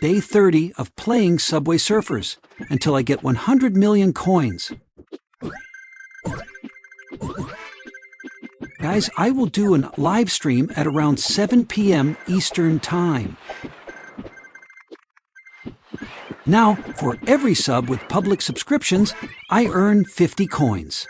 Day 30 of playing Subway Surfers until I get 100 million coins. Guys, I will do a live stream at around 7 p.m. Eastern Time. Now, for every sub with public subscriptions, I earn 50 coins.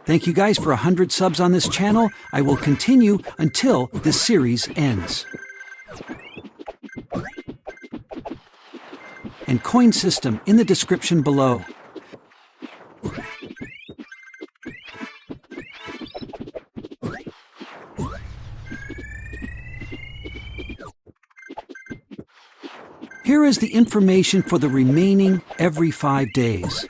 Thank you guys for 100 subs on this channel. I will continue until this series ends. And coin system in the description below. Here is the information for the remaining every 5 days.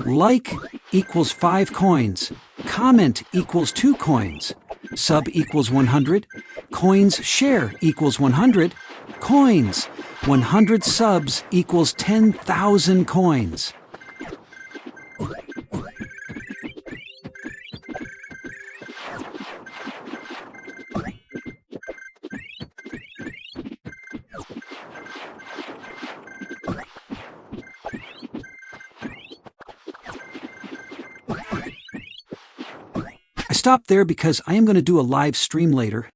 Like equals 5 coins. Comment equals 2 coins. Sub equals 100. Coins share equals 100. Coins. 100 subs equals 10,000 coins. I stopped there because I am going to do a live stream later.